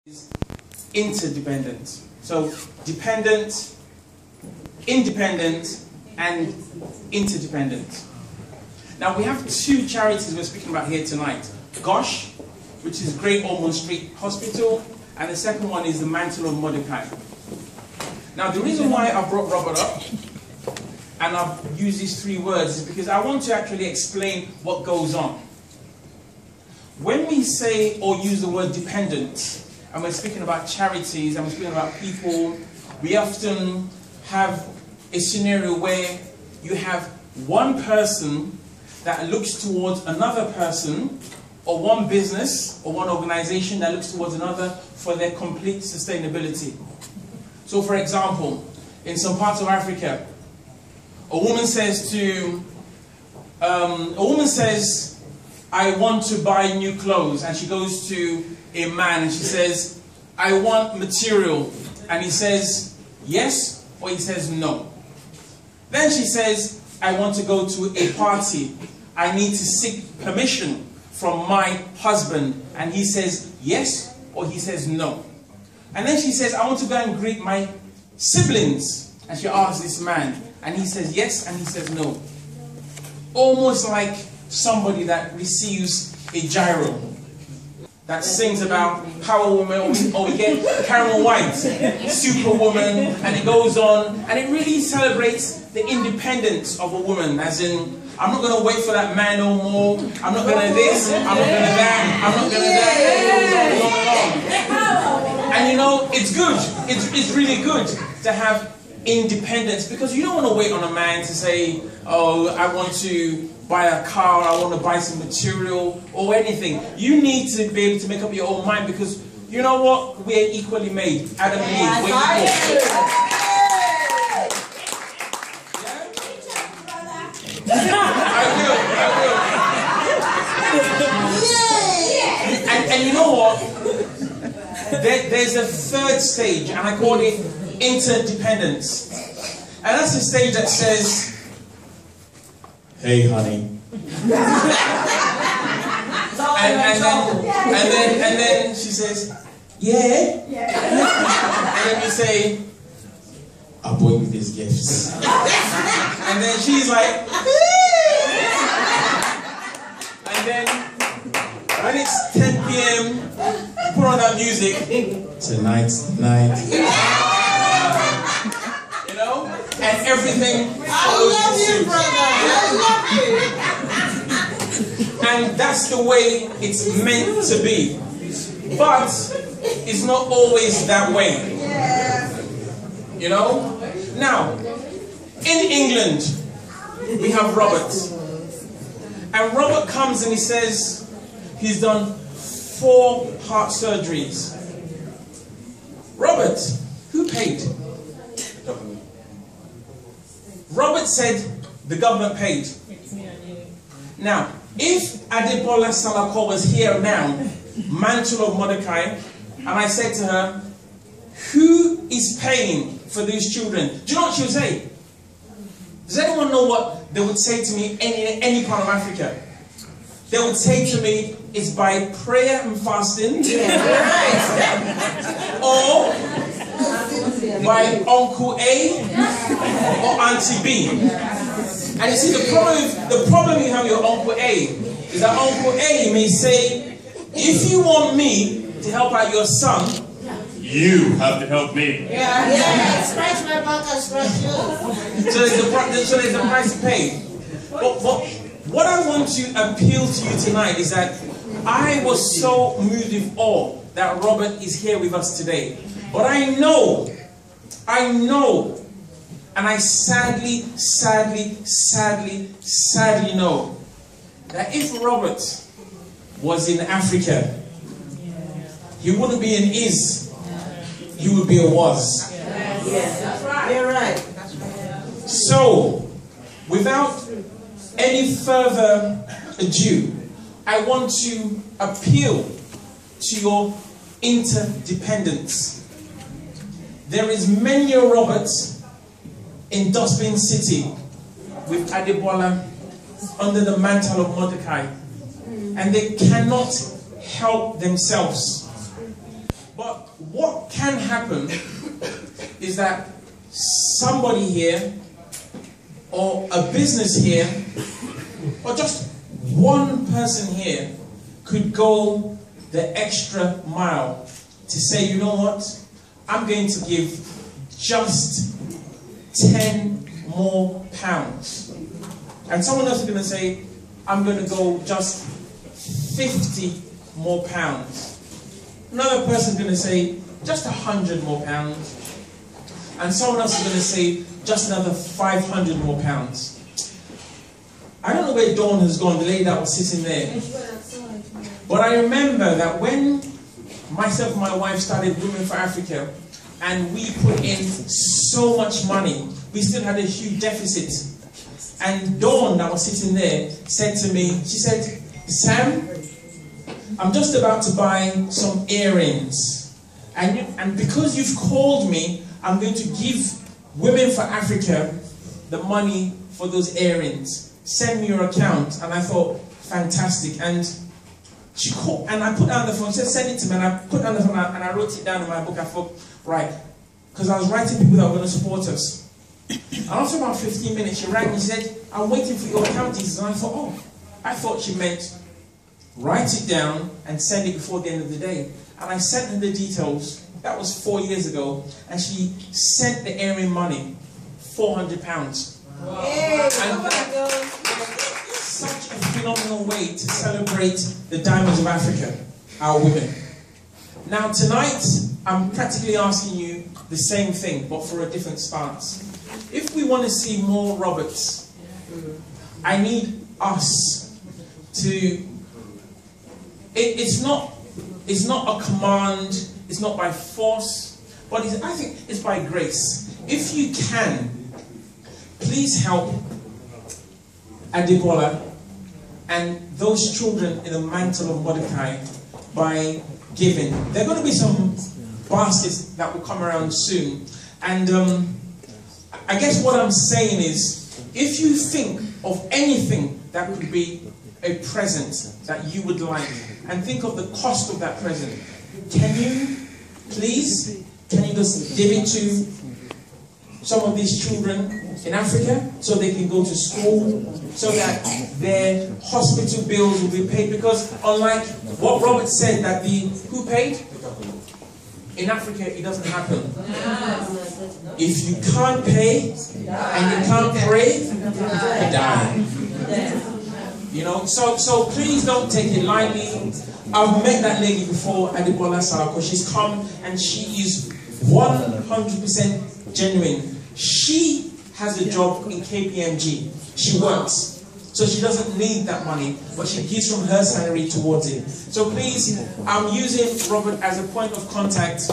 is interdependent. So dependent, independent, and interdependent. Now we have two charities we're speaking about here tonight. GOSH, which is Great Ormond Street Hospital, and the second one is the Mantle of Mordecai. Now the reason why I brought Robert up, and I've used these three words, is because I want to actually explain what goes on. When we say or use the word dependent, and we're speaking about charities, and we're speaking about people, we often have a scenario where you have one person that looks towards another person, or one business, or one organization that looks towards another for their complete sustainability. So for example, in some parts of Africa, a woman says, I want to buy new clothes, and she goes to a man and she says, I want material, and he says yes, or he says no. Then she says, I want to go to a party, I need to seek permission from my husband, and he says yes, or he says no. And then she says, I want to go and greet my siblings, and she asks this man, and he says yes, and he says no. Almost like somebody that receives a gyro that sings about Power Woman, or we get Karen White, Superwoman, and it goes on, and it really celebrates the independence of a woman, as in, I'm not going to wait for that man no more, I'm not going to this, I'm not going to that, I'm not going to that, and you know, it's good, it's really good to have independence, because you don't want to wait on a man to say, oh, I want to buy a car, I want to buy some material, or anything. You need to be able to make up your own mind, because you know what? We are equally made. Adam and Eve, we're equal. And you know what? There's a third stage, and I call it interdependence. And that's the stage that says, hey honey. and then she says, yeah. And then you say, I bought you these gifts. And then she's like, and then when it's 10 p.m, you put on that music. Tonight's night. You know? And everything follows suit. And that's the way it's meant to be. But it's not always that way. You know? Now, in England, we have Robert. And Robert comes and he says he's done 4 heart surgeries. Robert, who paid? Robert said the government paid. Now, if Adebola Salako was here now, Mantle of Mordecai, and I said to her, who is paying for these children? Do you know what she would say? Does anyone know what they would say to me in any part of Africa? They would say to me, it's by prayer and fasting, or by Uncle A or Auntie B. And you see, the problem you have with your Uncle A is that Uncle A may say, if you want me to help out your son, you have to help me. Yeah. Scratch my back and scratch yours. So there's a price to pay. But what I want to appeal to you tonight is that I was so moved with awe that Robert is here with us today. But I know, and I sadly know that if Robert was in Africa, he wouldn't be an is, he would be a was. Yes, that's right. You're right. So, without any further ado, I want to appeal to your interdependence. There is many a Robert in Dustbin City with Adebola under the Mantle of Mordecai, and they cannot help themselves. But what can happen is that somebody here, or a business here, or just one person here could go the extra mile to say, you know what, I'm going to give just 10 more pounds. And someone else is going to say, I'm going to go just 50 more pounds. Another person is going to say, just 100 more pounds. And someone else is going to say, just another 500 more pounds. I don't know where Dawn has gone, the lady that was sitting there. But I remember that when myself and my wife started Women for Africa, and we put in so much money, we still had a huge deficit. And Dawn, that was sitting there, said to me, she said, Sam, I'm just about to buy some earrings. And because you've called me, I'm going to give Women for Africa the money for those earrings. Send me your account. And I thought, fantastic. And she called, and I put down the phone. She said, send it to me. And I put down the phone and I wrote it down in my book. I thought, right, because I was writing people that were going to support us. And after about 15 minutes, she rang me and said, I'm waiting for your account details. And I thought, oh, I thought she meant write it down and send it before the end of the day. And I sent her the details. That was 4 years ago. And she sent the earring money, £400. Wow. And that's such a phenomenal way to celebrate the diamonds of Africa, our women. Now tonight, I'm practically asking you the same thing, but for a different stance. If we want to see more Roberts, I need us to... It's not a command, it's not by force, but I think it's by grace. If you can, please help Adebola and those children in the Mantle of Mordecai by giving. There are going to be some baskets that will come around soon. And I guess what I'm saying is, if you think of anything that could be a present that you would like, and think of the cost of that present, can you just give it to some of these children in Africa so they can go to school, so that their hospital bills will be paid? Because unlike what Robert said, that who paid? In Africa, it doesn't happen. If you can't pay and you can't pray, you die. You know, so please don't take it lightly. I've met that lady before, Adebola Sarako. She's come and she is 100% genuine. She has a job in KPMG. She works. So she doesn't need that money, but she gives from her salary towards it. So please, I'm using Robert as a point of contact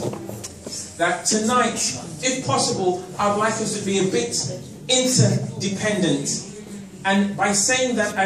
that tonight, if possible, I'd like us to be a bit interdependent. And by saying that,